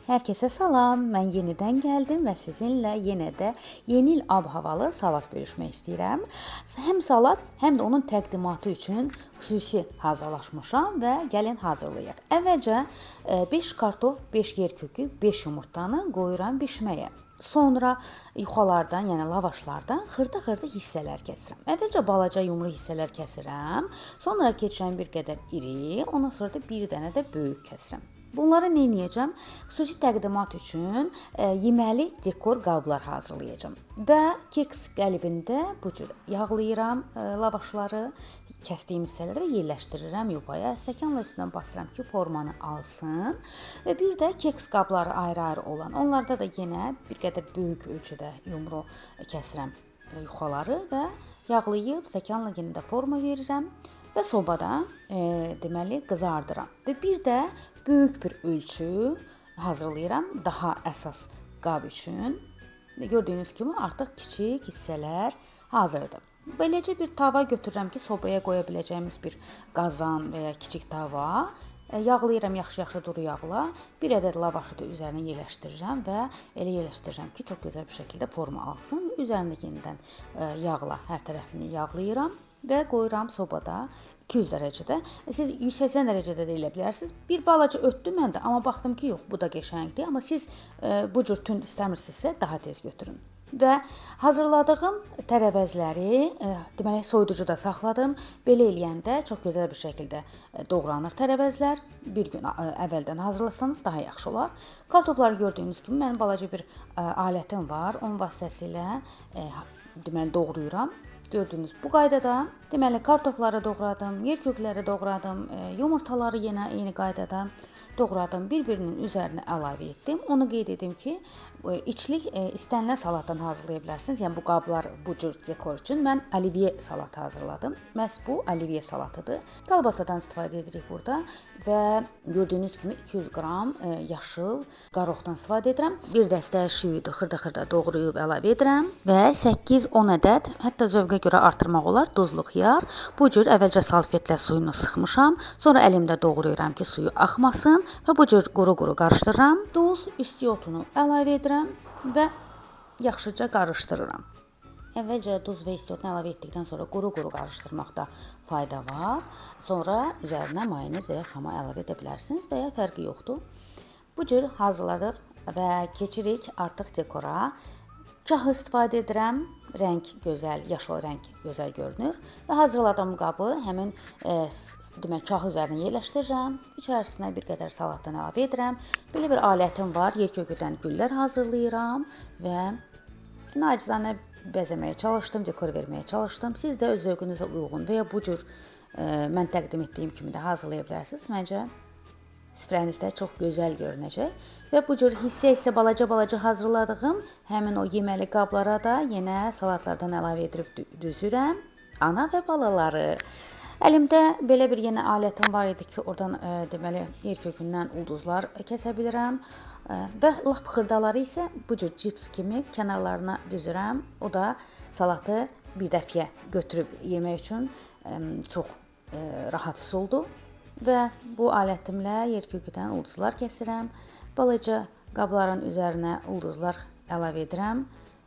Herkese salam, mən yenidən gəldim və sizinlə yenə də yeni il ab-havalı salat bölüşmək istəyirəm. Həm salat, həm də onun təqdimatı üçün xüsusi hazırlaşmışam və gəlin hazırlayaq. Əvvəlcə 5 kartof, 5 yer kökü, 5 yumurtanı qoyuram bişməyə. Sonra yuxalardan, yəni lavaşlardan xırda-xırda hissələr kəsirəm. Əvvəlcə balaca yumru hissələr kəsirəm, sonra keçirəm bir qədər iri, ondan sonra da bir dənə də böyük kəsirəm. Bunları nə edəcəm? Xüsusi təqdimat üçün yeməli dekor qablar hazırlayacağam. Və keks qəlibində bu cür yağlayıram lavaşları, kəsdiyim hissələri və yerləşdirirəm yuvaya. Stəkanla üstündən basıram ki, formanı alsın. Və bir də keks qabları ayrı-ayrı olan. Onlarda da yenə bir qədər böyük ölçüdə yumru kəsirəm yuxaları və yağlayıb stəkanla yenə də forma verirəm və sobada deməli qızardıram. Və bir də böyük bir ölçü hazırlayıram daha əsas qab üçün. Gördüyünüz kimi artıq kiçik hissələr hazırdır. Beləcə bir tava götürürəm ki, sobaya qoya biləcəyimiz bir qazan və ya kiçik tava. Yağlayıram yaxşı-yaxşı duru yağla. Bir ədəd lavaşı da üzərinə yerləşdirirəm və elə yerləşdirirəm ki, çox gözəl bir şəkildə forma alsın. Üzərində yenidən yağla hər tərəfini yağlayıram və qoyuram sobada 200 dərəcədə. Siz 180 dərəcədə də elə bilərsiniz. Bir balaca ötdü məndə, amma baxdım ki, yox, bu da qəşəngdir. Amma siz bu cür tünd istəmirsinizsə, daha tez götürün. Və hazırladığım tərəvəzləri deməli soyuducuda saxladım. Belə eləyəndə çox gözəl bir şəkildə doğranır tərəvəzlər. Bir gün əvvəldən hazırlasanız daha yaxşı olar. Kartofları gördüyünüz kimi mənim balaca bir alətim var. Onun vasitəsilə deməli doğrayıram. Gördüyünüz bu qaydada, deməli kartofları doğradım, yer kökləri doğradım, yumurtaları yenə eyni qaydada doğradım, bir-birinin üzərinə əlavə etdim. Onu qeyd edim ki, içlik istənilən salatdan hazırlaya bilərsiniz. Yəni bu qablar bu cür dekor üçün mən olivye salatı hazırladım. Məhz bu olivye salatıdır. Kalbasadan istifadə edirik burada və gördüyünüz kimi 200 qram yaşıl qaroqdan istifadə edirəm. Bir dəstə şüyüdü xırda-xırda doğrayıb əlavə edirəm və 8-10 ədəd, hətta zövqə görə artırmaq olar, duzlu xiyar. Bu cür əvvəlcə salfetlə suyunu sıxmışam. Sonra əlimdə doğrayıram ki, suyu axmasın və bu cür quru-quru qarışdırıram. Duz, istiotunu əlavə edirəm və yaxşıca qarışdırıram. Əvvəlcə duz və istiotunu əlavə etdikdən sonra quru-quru qarışdırmaqda fayda var. Sonra üzərinə mayonez və ya xama əlavə edə bilərsiniz və ya fərqi yoxdur. Bu cür hazırladıq və keçirik artıq dekora. Kah istifadə edirəm, rəng gözəl, yaşıl rəng gözəl görünür və hazırladığım qabı həmin demək kah üzərinə yerləşdirirəm. İçərisinə bir qədər salatdan əlavə edirəm. Belə bir alətim var. Yer köküdən güllər hazırlayıram və nacizanə bəzəməyə çalışdım, dekor verməyə çalışdım. Siz də öz zövqünüzə uyğun və ya bu cür mən təqdim etdiyim kimi də hazırlaya bilərsiniz. Məncə süfrənizdə çox gözəl görünəcək və bu cür hissə-hissə balaca-balaca hazırladığım həmin o yeməli qablara da yenə salatlardan əlavə edib düzürəm. Ana və balaları. Əlimdə belə bir yenə alətim var idi ki, oradan deməli yer kökündən ulduzlar kəsə bilirəm və lap xırdaları isə bu cür cips kimi kənarlarına düzürəm. O da salatı bir dəfəyə götürüb yemək üçün çox rahat üsuldur. Və bu alətimlə yer köküdən ulduzlar kəsirəm. Balaca qabların üzərinə ulduzlar əlavə edirəm.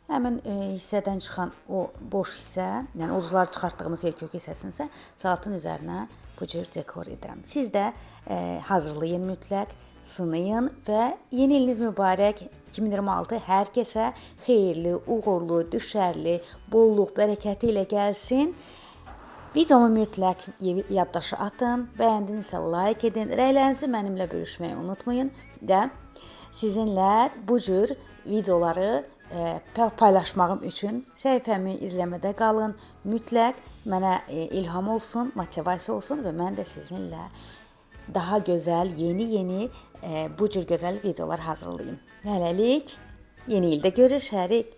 Həmin hissədən çıxan o boş hissə, yəni ulduzları çıxartdığımız yer kök hissəsinsə salatın üzərinə bu cür dekor edirəm. Siz də hazırlayın mütləq, sınayın və yeni iliniz mübarək 2026 hər kəsə xeyirli, uğurlu, düşərli, bolluq, bərəkəti ilə gəlsin. Videomu mütləq yaddaşa atın, bəyəndinizsə like edin, rəylərinizi mənimlə bölüşməyi unutmayın və sizinlə bu cür videoları paylaşmağım üçün səhifəmi izləmədə qalın. Mütləq mənə ilham olsun, motivasiya olsun və mən də sizinlə daha gözəl, yeni bu cür gözəl videolar hazırlayayım. Hələlik yeni ildə görüşərik.